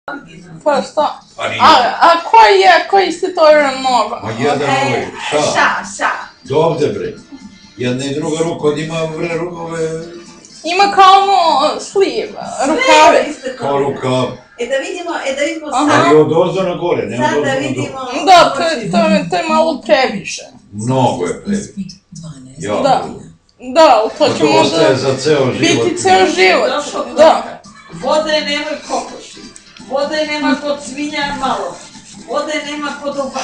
Pa šta? Pa nije. A koji ste to mnogo? Ma jedan ovaj, ša. Dovde bre. Jedna i druga ruka, on ima bre rukove... Ima kao ono sliv, rukave. Kao rukav. Da vidimo Ali od ozdo na gore, ne od ozdo na dole. Da, to je malo previše. Mnogo je previše. Da. Da, ali to će To ostaje možda za ceo život. biti ceo život. Da. Vode nema kokoši. Vode nema kod svinja malo. Vode nema kod ovaca.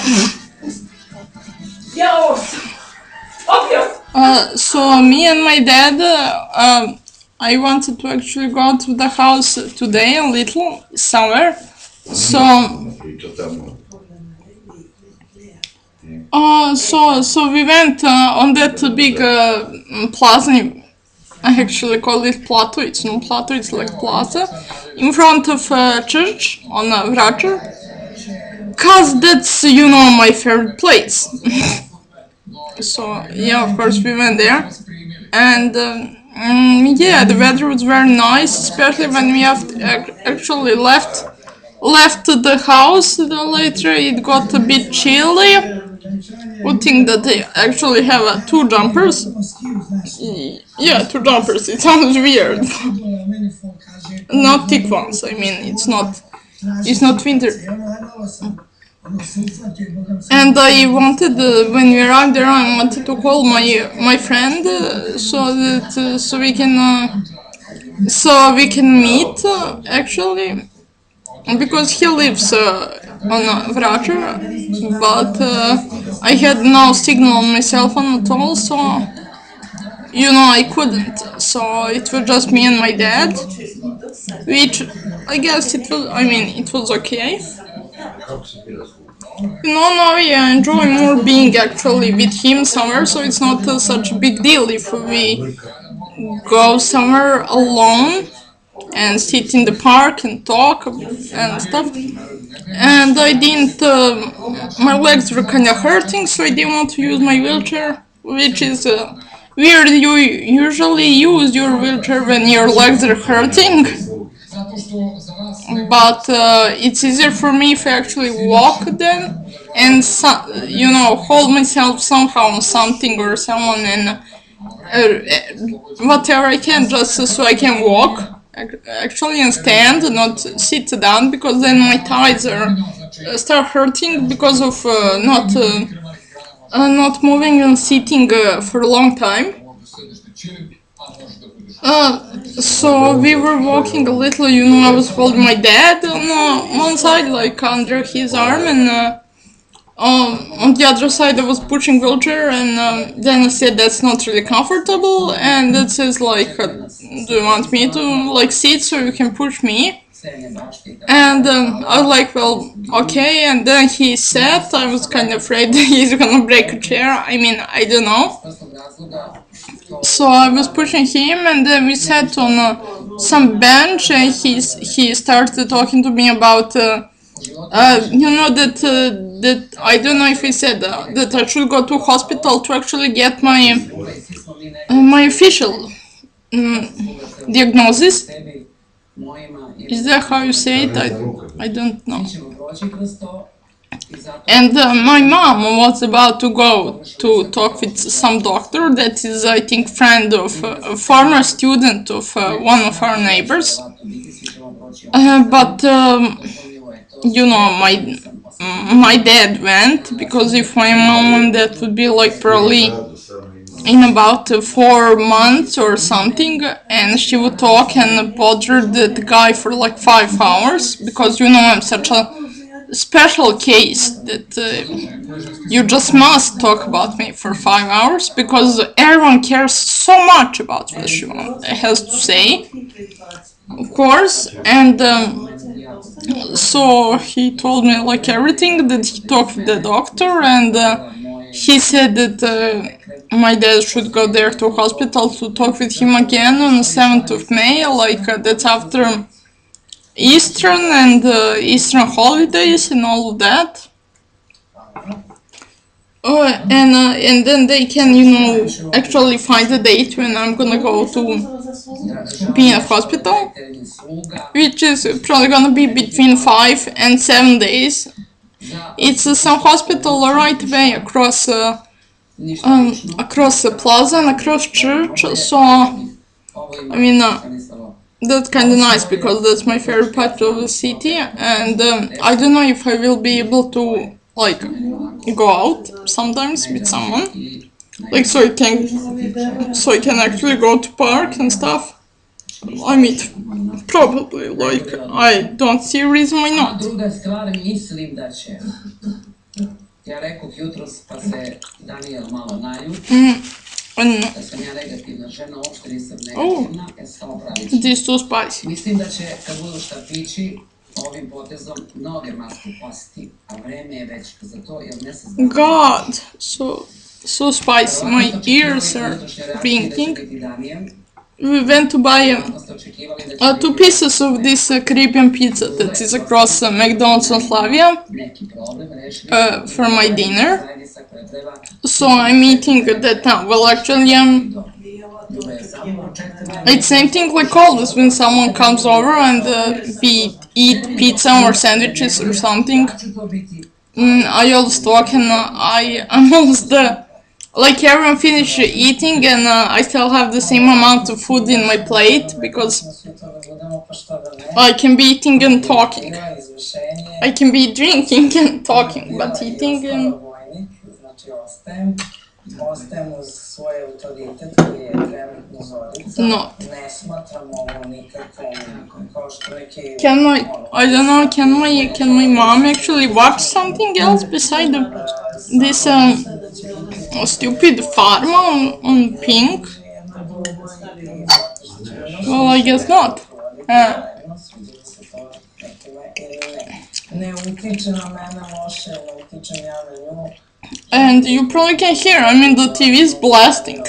Ja ovo sam. Opio! So me and my dad, I wanted to actually go to the house today a little, somewhere. So we went on that big plaza. I actually call it plateau. It's not plateau. It's like plaza in front of church on Vračar, cause that's my favorite place. So yeah, of course we went there, and yeah, the weather was very nice, especially when we have actually left the house. Later it got a bit chilly. Good thing that they actually have two jumpers. Yeah, two jumpers. It sounds weird. Not thick ones. I mean, it's not winter. And I wanted, when we arrived there, I wanted to call my friend so we can meet actually, because he lives on Vračar, but I had no signal on my cell phone at all, so I couldn't. So it was just me and my dad, which I guess it was okay. Now I enjoy more being actually with him somewhere, so it's not such a big deal if we go somewhere alone and sit in the park and talk and stuff. And I didn't, my legs were kinda hurting, so I didn't want to use my wheelchair, which is weird. You usually use your wheelchair when your legs are hurting. But it's easier for me if I actually walk then and hold myself somehow on something or someone, and whatever I can, just so I can walk actually and stand, not sit down, because then my thighs start hurting because of not moving and sitting for a long time. So we were walking a little, I was holding my dad on one side, like under his arm, and on the other side I was pushing wheelchair, and then I said that's not really comfortable, and it says like, do you want me to sit so you can push me? And I was like, well, okay, and then he sat. I was kind of afraid he's gonna break a chair, I don't know. So I was pushing him, and then we sat on some bench, and he started talking to me about, that I don't know if he said that I should go to hospital to actually get my official diagnosis. Is that how you say it? I don't know. And my mom was about to go to talk with some doctor that is, I think, friend of a former student of one of our neighbors. But my dad went, because if my mom went, that would be like probably in about 4 months or something, and she would talk and bother the guy for like 5 hours, because I'm such a special case that you just must talk about me for 5 hours, because everyone cares so much about what she has to say, of course. And so he told me like everything, that he talked with the doctor, and he said that my dad should go there to hospital to talk with him again on the 7th of May, that's after Eastern and Eastern holidays and all of that. And then they can, actually find a date when I'm gonna go to peanut hospital, which is probably gonna be between 5 and 7 days. It's some hospital right away across the plaza and across church, so I mean that's kind of nice because that's my favorite part of the city, and I don't know if I will be able to like go out sometimes with someone, like so I can actually go to park and stuff. I mean, probably, like, I don't see a reason why not. Druga stvar, mislim da će. Ja rekoh jutros, pa se Daniel malo naljuti. Da sam ja negativna žena, uopšte nisam negativna, samo pravična. This too spicy. Mislim da će, kad budu štapići, ovim potezom mnoge maske pasti, a vreme je već za to, jer mjesec dana... God, so spicy. My ears are ringing. We went to buy 2 pieces of this Caribbean pizza that is across McDonald's on Slavia for my dinner. So I'm eating that now. Well, actually, it's same thing like always when someone comes over and we eat pizza or sandwiches or something. I always talk and I'm always like everyone finish eating and I still have the same amount of food in my plate because I can be eating and talking. I can be drinking and talking, but eating and... Ostajem uz svoj autoritet koji je trenutno Zorica. No. Ne smatram ovo nikakvom, kao što neki... I don't know, can my mom actually watch something else beside this stupid pharma on Pink? Well, I guess not. Ne utiče na mene loše, ne utičem ja na nju. And you probably can hear, I mean, the TV is blasting.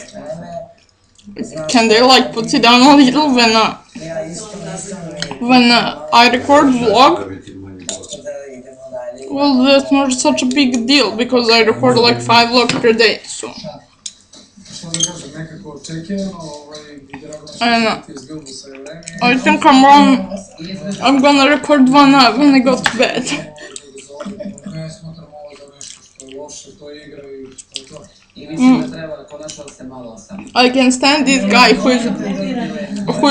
Can they like put it down a little when I record vlog? Well, that's not such a big deal because I record like 5 vlogs per day, so. I don't know. I think I'm gonna record one when I go to bed. I can stand this guy who is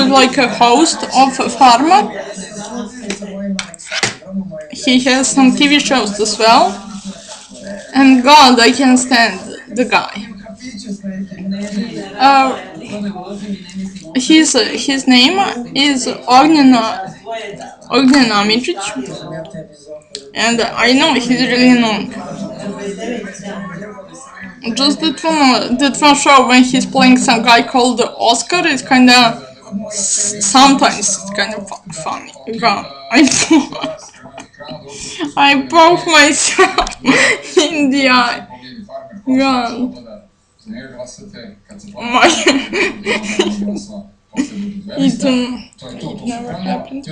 like a host of Pharma. He has some TV shows as well. And God, I can stand the guy. His name is Ognjena Midžić, and I know he's really known. Just that one show when he's playing some guy called Oscar is kinda, sometimes it's kind of funny. God, I poke myself in the eye. God. It never happened.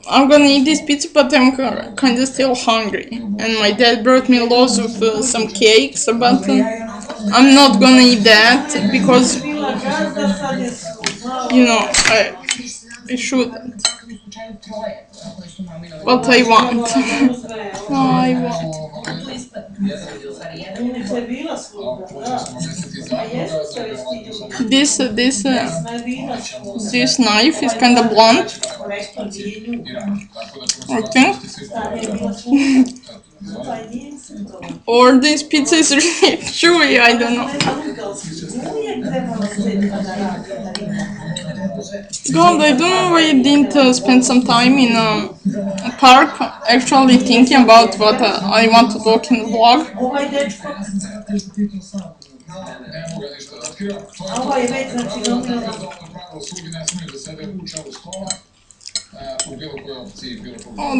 I'm gonna eat this pizza, but I'm kinda still hungry. And my dad brought me loads of some cakes, but I'm not gonna eat that because, you know, I shouldn't. What I want. This knife is kind of blunt. Okay. Or this pizza is really chewy, I don't know. God, I don't know why I didn't spend some time in a park actually thinking about what I want to talk in the vlog.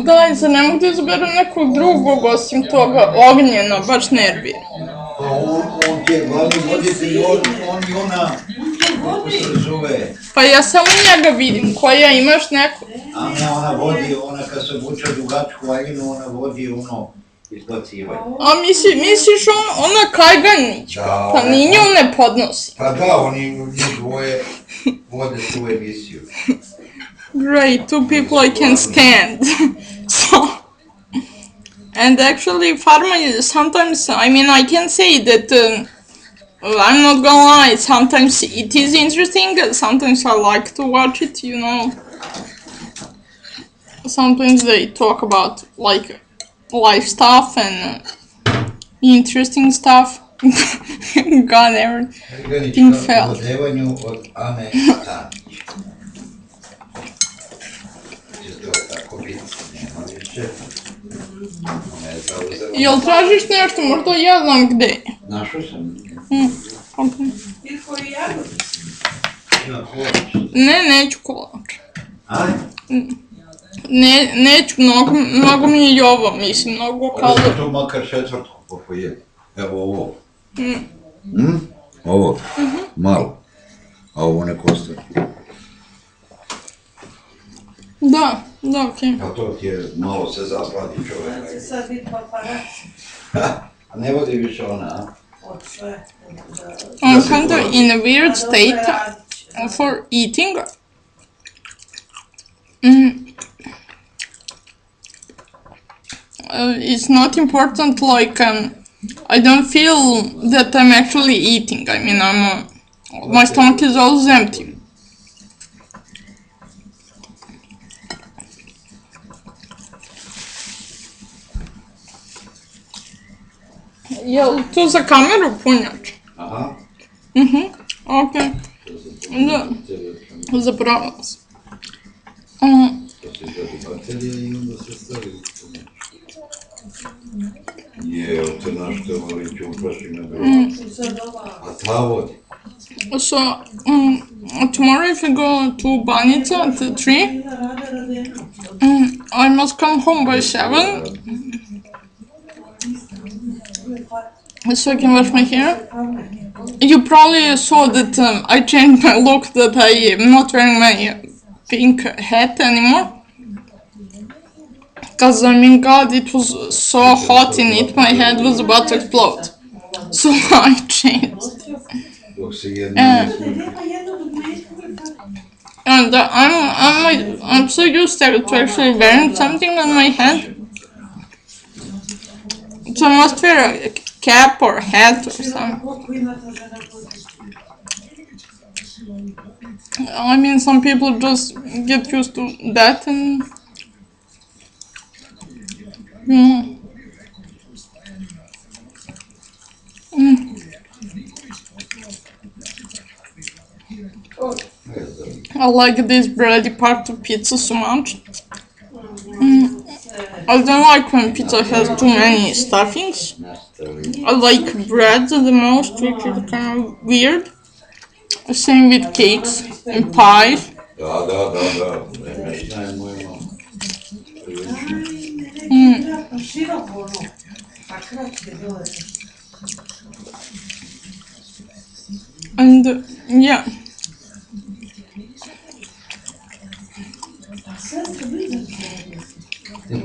Daj, za ne mogu da izaberem nekog drugog osim toga Ognjena, baš nervira. On je glavni voditelj, on i ona, kako se zove. Pa ja samo njega vidim, koja imaš neku? A ne, ona vodi, ona kad se vuče dugačku haljinu, ona vodi ono, izbacivanje. A misliš ona kajganić, Da, pa ni nju ne podnosi. Pa da, oni njih dvoje vode tu emisiju. Great, two people I can stand. So, and actually, Farma is sometimes, I mean, I can say that I'm not gonna lie, sometimes it is interesting, sometimes I like to watch it, you know. Sometimes they talk about, like, life stuff and interesting stuff. God, everything fell. O devanju od Ane Stanić. Će to tako biti, nema više. Ona je zauzela. Jel tražiš nešto, možda ja znam gde. Našao sam. Okay. Ili koji jagod? Ima kolač. Ne, neću kolač. A? Neću, mnogo mi je i ovo, mislim, mnogo Ovo kalorija. je tu makar četvrtku po pojedi. Evo ovo. Ovo, malo. A ovo neko ostaje. Da, okej. Pa to ti je, malo se zasladi čovjek. Će sad biti paparazzi A ne vodi više ona, a? od sve. I'm kind of in a weird state for eating. It's not important, like, I don't feel that I'm actually eating. I mean, my stomach is always empty. Jel to za kameru punjač? Aha. Okej. Da, zaboravila sam. To se izvedi baterija i onda se stavi u punjač. Evo te naš te voliću uplaši me bilo. A ta vodi? So, tomorrow if I go to Banjica at 3, I must come home by 7, so I can wash my hair. You probably saw that I changed my look, that I am not wearing my pink hat anymore. Because, I mean, God, it was so hot in it, my head was about to explode. So I changed. Dok se jedna And I'm so used to actually wearing something on my head. So I must wear a cap or hat or something. I mean, some people just get used to that and... I like this bready part of pizza so much. I don't like when pizza has too many stuffings. I like bread the most, which is kind of weird. Same with cakes and pies. Da, mešna je moja mama. Prilično. Široko ono, a kraće dole. And yeah.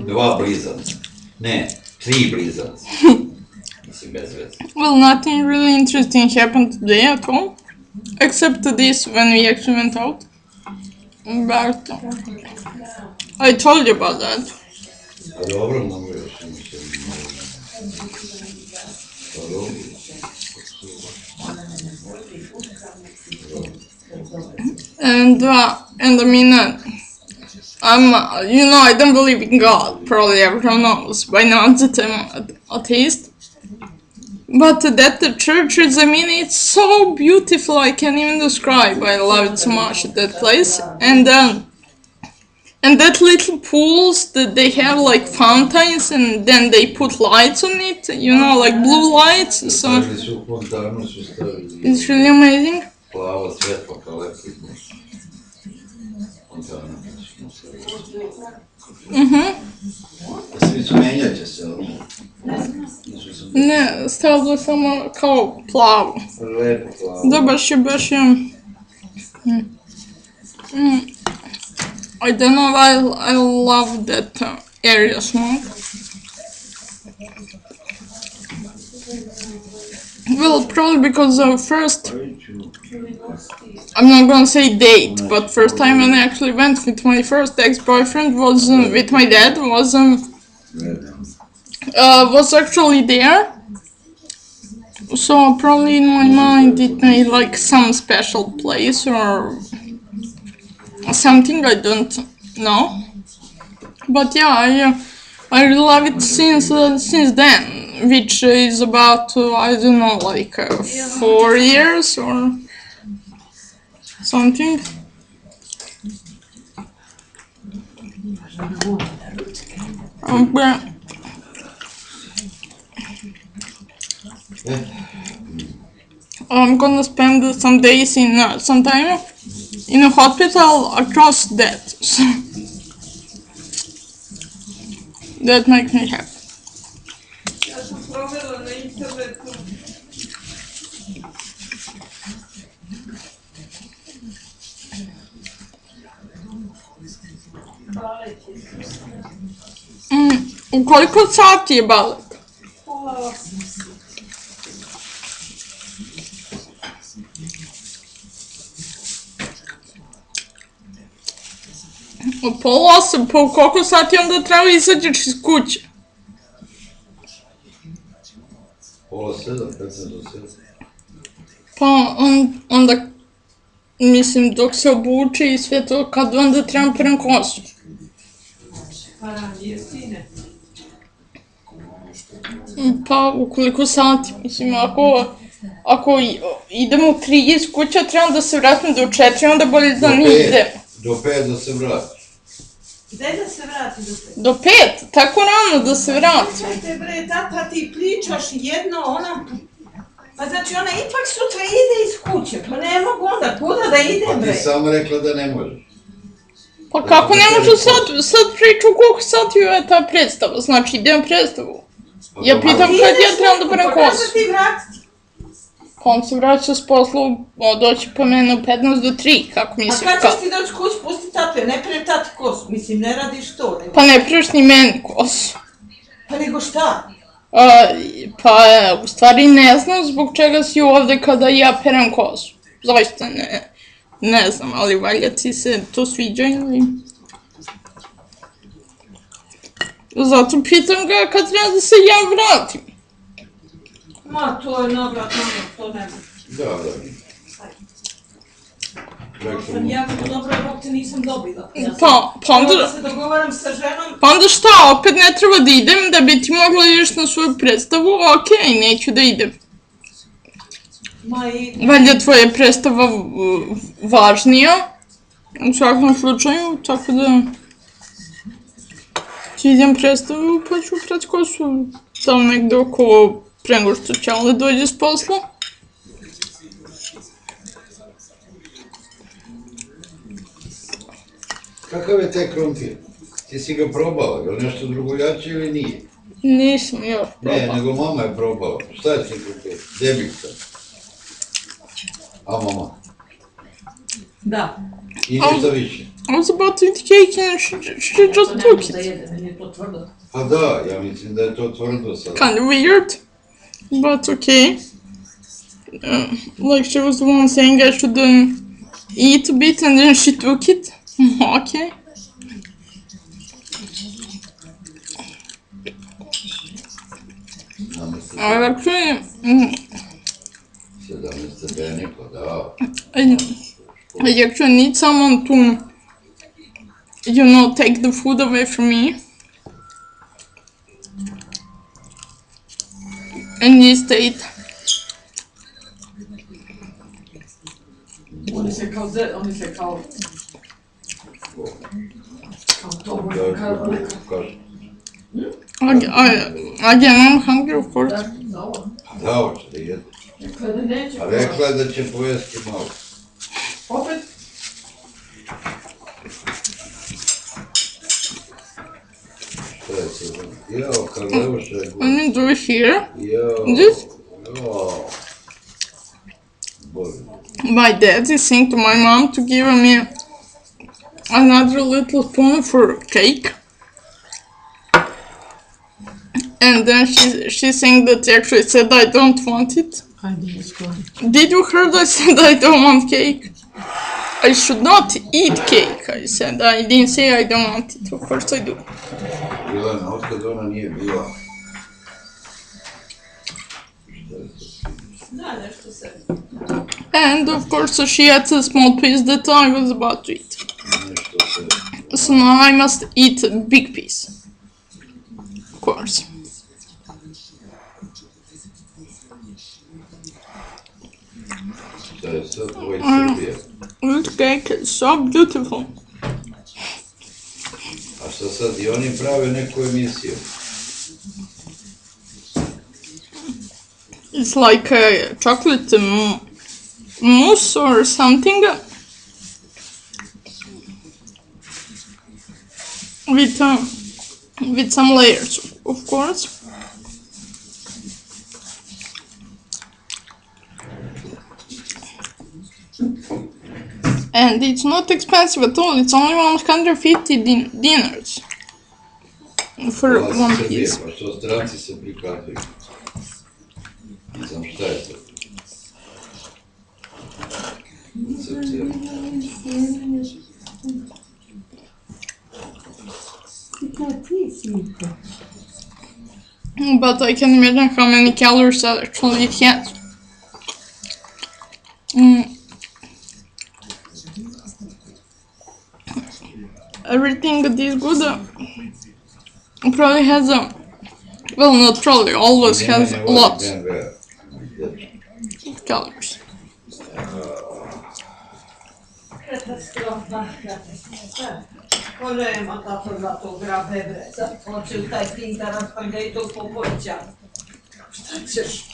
Dva blizanca. Ne, 3 blizanca. Mislim, bez veze. Well, nothing really interesting happened today at all. Except this when we actually went out. But I told you about that. A dobro, mogu još Pa dobro. And I mean, I don't believe in God. Probably everyone knows by now that I'm atheist. But that church is, I mean, it's so beautiful. I can't even describe. I love it so much, that place. And that little pools that they have, like fountains, and then they put lights on it. Like blue lights. So Stavili su u fontanu, su stavili it's really amazing. plavo svetlo kao lepidno. Fontana. Svi su menjat će se, ali Ne, stavila samo kao plavu. lepo plavo. Da, baš je. I don't know why I love that area so much. Well, probably because first, I'm not gonna say date, but first time when I actually went with my first ex-boyfriend was with my dad, was actually there. So probably in my mind it made like some special place or something, I don't know. But yeah, I really love it since then, which is about I don't know, like 4 years or something. But I'm gonna spend some days some time in a hospital across that, so that makes me happy. Ja sam provjela na internetu. Balet je. U koliko sati je balet? Pola 8. U pola 8, pa u koliko sati onda treba izađeš iz kuće? Pola 7, 15 do 7. Pa onda, mislim, dok se obuče i sve to, kad onda trebam prem kosu? Pa ranije sine. Pa u koliko sati, mislim, ako idem u 3 iz kuća, trebam da se vratim do 4, onda bolje da ne idem. Do 5 da se vrati. Gde da se vrati do 5? Do 5? Tako rano da se vrati. Čekajte bre, tata ti pričaš jedno, ona... Pa znači ona ipak sutra ide iz kuće, pa ne mogu onda, kuda da idem bre? Pa ti sam rekla da ne možeš. Pa kako ne može sad priču koliko sati je ta predstava, znači idem predstavu. Ja pitam kad ja trebam da berem Pa kada kosu. ti vratiti? Pa on se vraća s posla, doći po mene u 15 do 3, kako A misliš kad kako? ćeš ti doći kući, pusti tatu, ne pre tati kosu, mislim ne radiš to. Nego... Pa ne preš ni meni kosu. Pa nego šta? Pa u stvari ne znam zbog čega si ovde kada ja perem kosu. Zaista ne znam, ali valjda ti se to sviđa ili... Zato pitam ga kad treba da se ja vratim. Ma to je navrat, to ne može. Da. To sam jako dobro, dok te nisam dobila. Ja Pa onda... da se dogovaram sa ženom. Pa onda šta, opet ne treba da idem da bi ti mogla ideš na svoju predstavu, okej, neću da idem. Valjda tvoja je predstava važnija, u svakom slučaju, tako da ću idem predstavu pa ću pred kosu tamo negde oko pre nego što će onda dođe s posla. Kakav je taj krompir? Ti si ga probala, je li nešto drugojače ili nije? Nisam još probala. Ne, nego mama je probala. Šta je ti krompir? Debica. A mama? Da. I ništa više? I was about to eat cake and she just took it. Da jede, meni je to tvrdo. Pa da, ja mislim da je to tvrdo sad. Kind of weird, but okay. Like she was the one saying I should eat a bit and then she took it. Okay. Actually, 17 stepeni, pa da. I actually need someone to, take the food away from me. In this state. Oni se kao to, Kaže. Again, I'm hungry, of course. Pa da, hoće da jede. A rekla je da će pojesti malo. Opet? Šta je sad? Jao, Karleuša je Let me do it here. Jao. This? Jao. Bože. My dad is saying to my mom to give me another little spoon for cake. And then she's saying that she actually said I don't want it. Hajde, izgodi. Did you heard I said I don't want cake? I should not eat cake, I said. I didn't say I don't want it. Of course I do. Milana, otkad ona nije bila? Da, nešto se... And of course she had a small piece that I was about to eat. Nešto se... So now I must eat a big piece. Of course. Da je sad tvoj Srbija. This cake is so beautiful. A šta sad i oni prave neku emisiju? It's like a chocolate mousse or something with some layers, of course. And it's not expensive at all. It's only 150 dinars for one piece. Pa što stranci se prikladaju? Ne znam šta je to. But I can imagine how many calories actually it has. Everything this good probably has a... Well, not probably, always has lots of calories. Katastrofa, katastrofa. Ko nema tako za to grabe, bre. Sad hoće u taj pintaras pa ga i to popoća. Šta ćeš?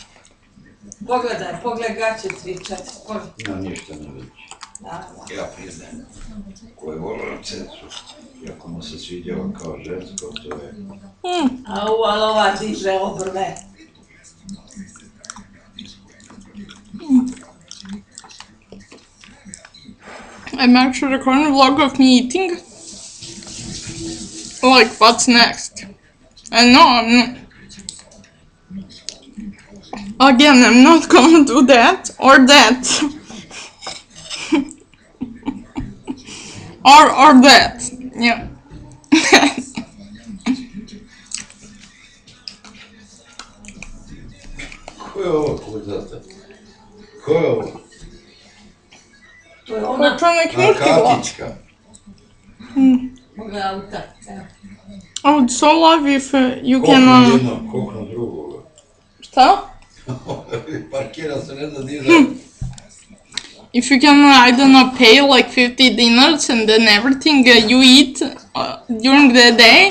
Pogledaj, gaće cvičati. Ja ništa ne vidim. Ja priznajem. Ko je volio cecu, iako mu se svidjela kao žensko, to je... Ali ova diže obrve. I'm actually recording a vlog of me eating. Like, what's next? And no, Again, I'm not gonna do that or that. or that. Yeah. Ko je ovo kudata? Ko je ovo? To je ona. To je neki muški glas. Katička. Moga auta. I would so love if you Kokno can... jedno, kokno drugoga. Šta? Parkira se, ne zna di da... If you can, I don't know, pay like 50 dinars and then everything you eat during the day,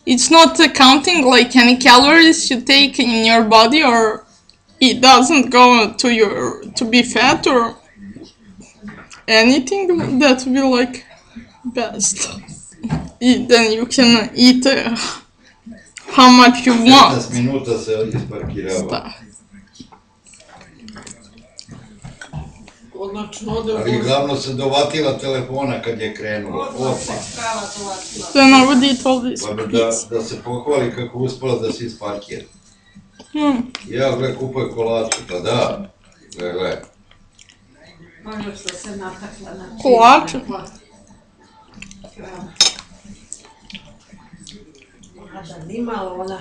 it's not counting like any calories you take in your body, or it doesn't go to be fat or anything. That would be like best. Then you can eat how much you want. 15 minuta se isparkirava. Da. Ali glavno se dovatila telefona kad je krenula. Odmah. Then I would eat all this. Pa da se pohvali kako uspela da se isparkira. Ja, gle, kupaj kolaču, pa da. Gle. Može što se natakla na... Kolače? A da nimalo ona...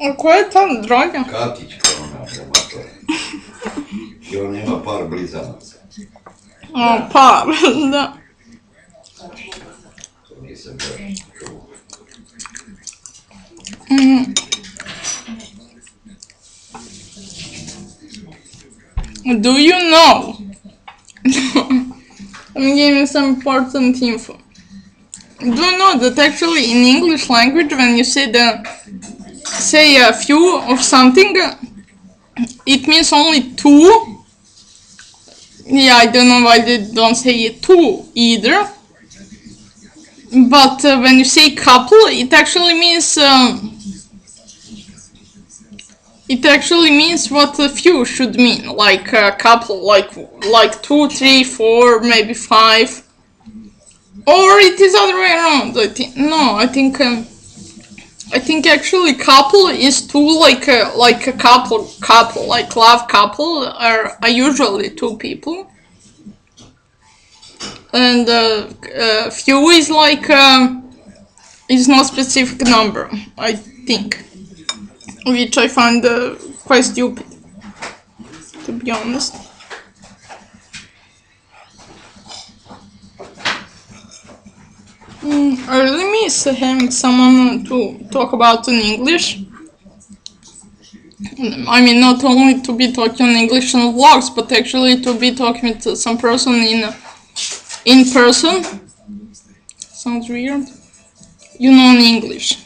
A koja je ta droga? Katička ona prema tome. I ona ima par blizanaca. O, par, da. To nisam baš čuo. Do you know? I'm giving some important info. Do you know that actually in English language, when you say a few of something, it means only two? Yeah, I don't know why they don't say two either. But when you say couple, it actually means what a few should mean, like a couple, like 2, 3, 4, maybe 5, or it is other way around. I think I think actually couple is two like a couple like love couple are usually two people, and few is like is not specific number, I think, which I find quite stupid, to be honest. I really miss having someone to talk about in English. I mean, not only to be talking in English in vlogs, but actually to be talking with some person in person. Sounds weird. You know, in English.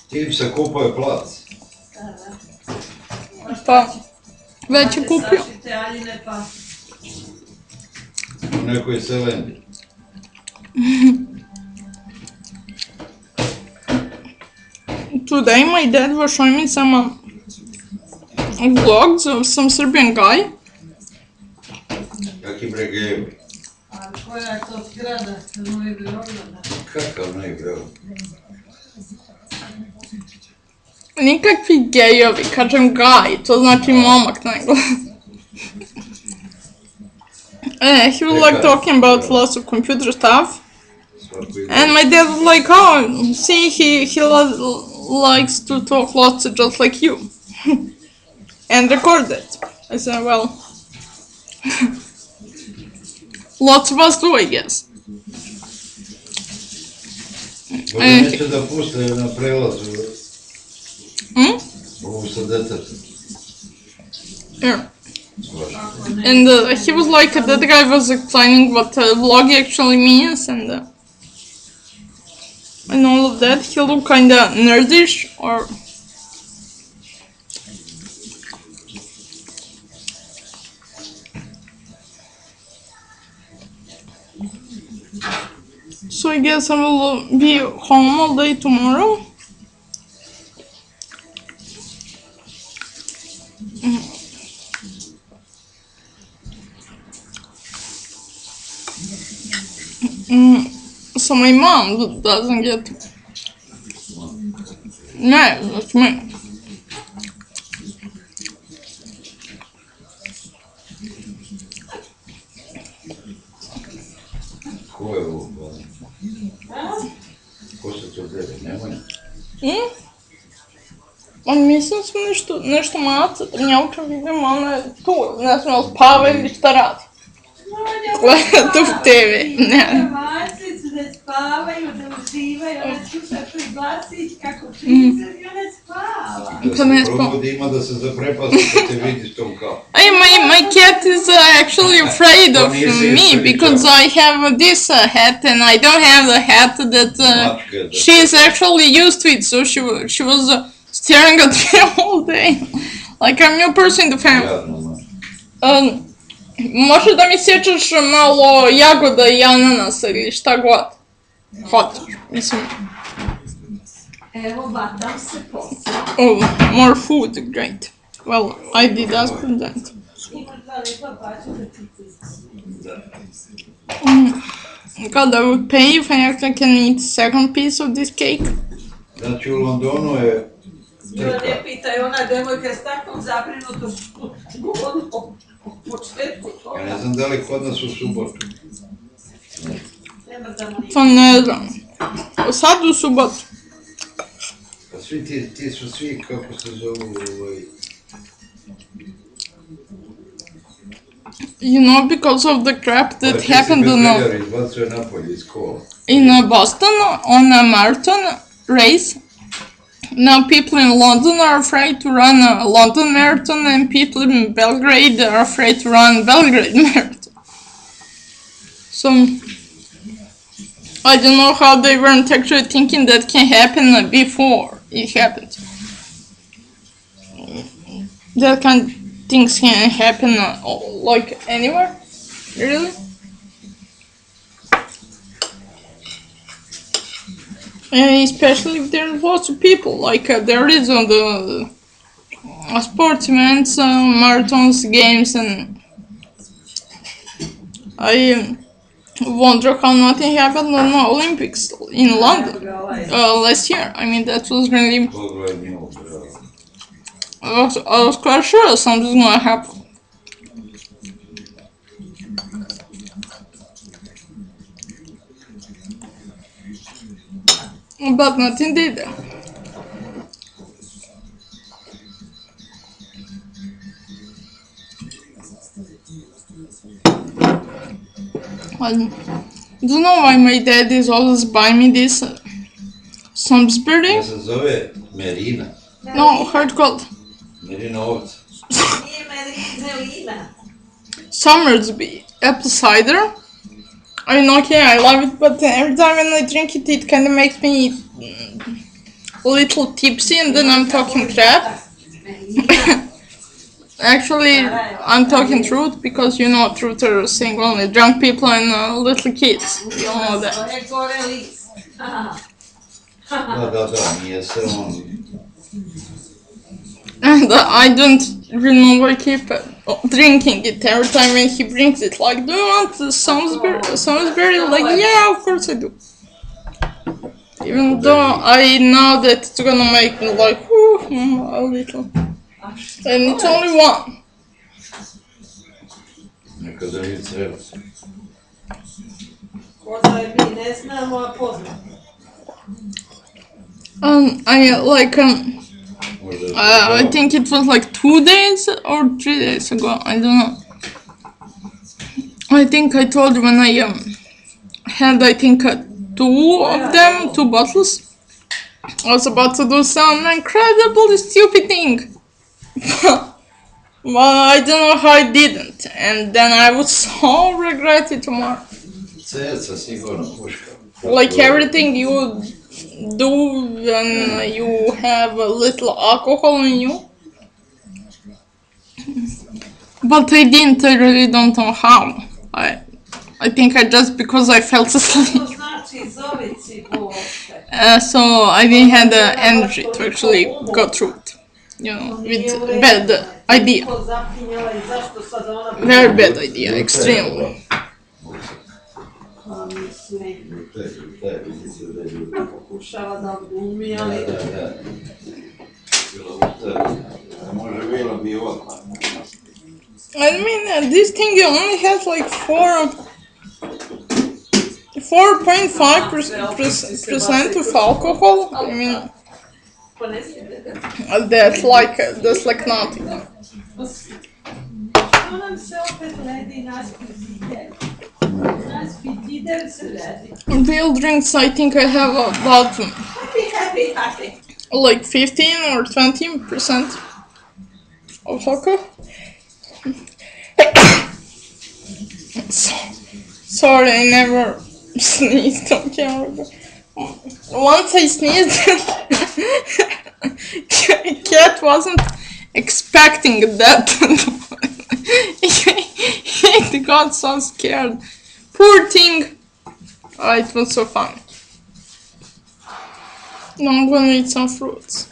Tim se kupuje plac. Pa, već je kupio. U nekoj seleni. Today my dad was showing me some vlogs of some Serbian guy. Kaki bregevi. A koja je to zgrada? Novi Beograda? Kakav Novi Beograd? Nikakvi gejovi, kažem guy, to znači momak na engleskom. He was like talking about lots of computer stuff. And my dad was like, oh, see, he likes to talk lots just like you. And record it. I said, well, lots of us do, I guess. Možda neće da puste na prelazu. Ovo sa detetom. Yeah. And he was like, that guy was explaining what vlog actually means and all of that. He looked kinda nerdish, or so I guess I will be home all day tomorrow. So my mom doesn't get. No, that's me. Ko je ovo? Ko se to deli? Nemoj. Mislim da sam nešto maca, ja učem vidim, ona je tu, ne znam, spava ili šta radi. Gleda tu TV, ne. Macicu da spavaju, da uživaju, ona sluša tvoj glasić kako priča i ona spava. Da se probudi, ima da se zaprepasti kad te vidiš tom kao. My cat is actually afraid of me because I have this hat and I don't have the hat that she is actually used to it, so she was staring at me all day, like I'm new person in the family. Može da mi sjećaš malo jagoda i ananasa ili šta god hoćeš, mislim. Evo, batam se posle. Oh, more food, great. Well, I did ask for that. Ima dva lepa pačeta cica. God, I would pay if I actually can eat a second piece of this cake. Znači u Londonu je Joj, ne pitaj, ona devojka je s takvom zabrinutošću govorila u početku toga. Ja ne znam da li kod nas u subotu. Nema da mu Pa ne znam. Sad u subotu. Pa svi ti su svi, kako se zovu, You know, because of the crap that happened in Boston on a marathon race. Now people in London are afraid to run a London marathon, and people in Belgrade are afraid to run Belgrade marathon. So I don't know how they weren't actually thinking that can happen before it happened. That kind of things can happen like anywhere, really. And especially if there's lots of people, like there is on the sports events, marathons, games, and wonder how nothing happened on the Olympics in London last year. I mean, that was really. Pogledaj nju, bravo. I was quite sure something's gonna happen. But nothing did. I don't know why my dad is always buying me this Salisbury. Ja se zove Merina. No, how it called? Merina ovca. Nije Melina. Summersby apple cider. I mean, okay, I love it, but every time when I drink it, it kind of makes me a little tipsy, and then I'm talking crap. Actually, I'm talking truth because you know truth are saying only drunk people and little kids. You all know that. To je gore list. Da, nije se on... And I don't remember keep drinking it every time when he brings it. Like, do you want the Salisbury? Like, yeah, of course I do. Even though I know that it's gonna make me like, a little. And it's only one. Neka da vidi treba. Ko da je mi ne znamo, a poznamo. I think it was like 2 days or 3 days ago. I don't know. I think I told you when I had, I think, two of them, 2 bottles. I was about to do some incredibly stupid thing. But I don't know how I didn't. And then I would so regret it tomorrow. Ceca sigurno puška. Like everything you do when you have a little alcohol in you. But I didn't, I really don't know how. I think I just because I fell asleep. To znači zovici uopšte. So I didn't have the energy to actually go through it. You know, with bad idea. Ko zapinjala i zašto sad ona... Very bad idea, extremely. Pa mislim, pokušava da glumi, ali... Da. Bilo u tebi. Može bilo bi odmah. I mean, this thing only has like 4.5% of alcohol. I mean, that's like nothing. To nam se opet ledi naspi zider. Naspi zider se ledi. Real drinks, I think I have about Happy. like 15 or 20% of alcohol. Sorry, I never sneezed on camera. Once I sneezed, Cat wasn't expecting that. He got so scared. Poor thing. Oh, it was so fun. Now I'm gonna eat some fruits.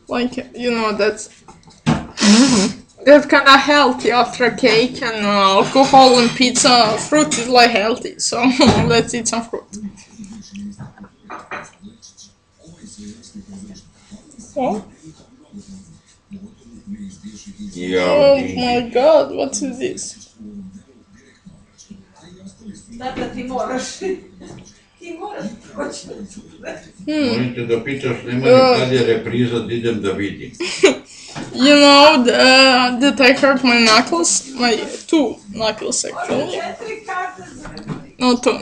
Like, you know, that's kind of healthy after a cake and alcohol and pizza. Fruit is like healthy, so let's eat some fruit. Oh. Oh my god, what is this? Dakle, ti moraš proći. Molim te da pitaš, nema ni kad je repriza, da idem da vidim. You know that I hurt my knuckles, my 2 knuckles actually. 4 karte za...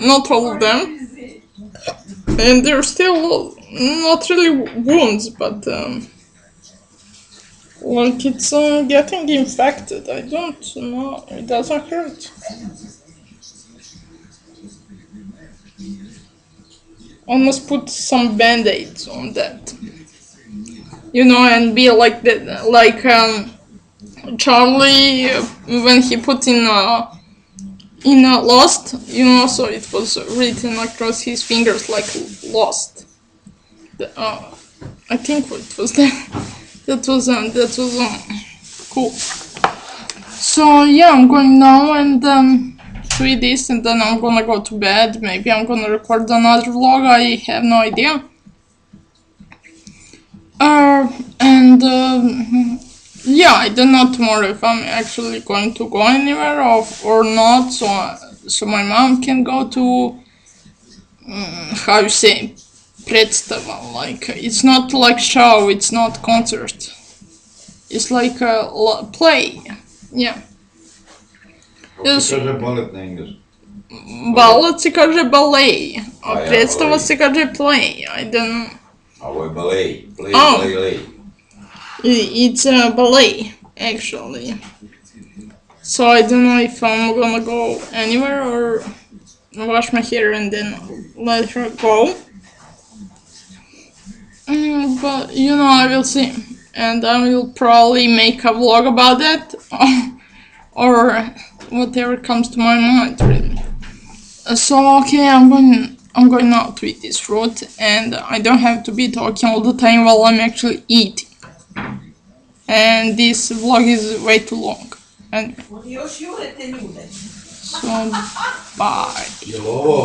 Not all of them. And they're still not really wounds, but like it's getting infected. I don't know. It doesn't hurt. I must put some band-aids on that. You know, and be like that, like Charlie when he put in Lost, you know, so it was written across his fingers like Lost. I think it was that was cool. So yeah, I'm going now and to eat this and then I'm gonna go to bed. Maybe I'm gonna record another vlog, I have no idea. Yeah, I don't know tomorrow if I'm actually going to go anywhere or not, so my mom can go to, how you say, predstava, like, it's not like show, it's not concert. It's like a play, yeah. Kako se kaže balet na engleskom? Balet se kaže ballet, a A ja, predstava ballet. se kaže play, I don't know. A ovo je ballet. Play, Oh. play, lay. It's a ballet, actually. So I don't know if I'm gonna go anywhere or wash my hair and then let her go. But you know, I will see, and I will probably make a vlog about that, or whatever comes to my mind, really. So okay, I'm going now to eat this fruit, and I don't have to be talking all the time while I'm actually eating. And this vlog is way too long. And Još jure te ljude. so bye. Jel ovo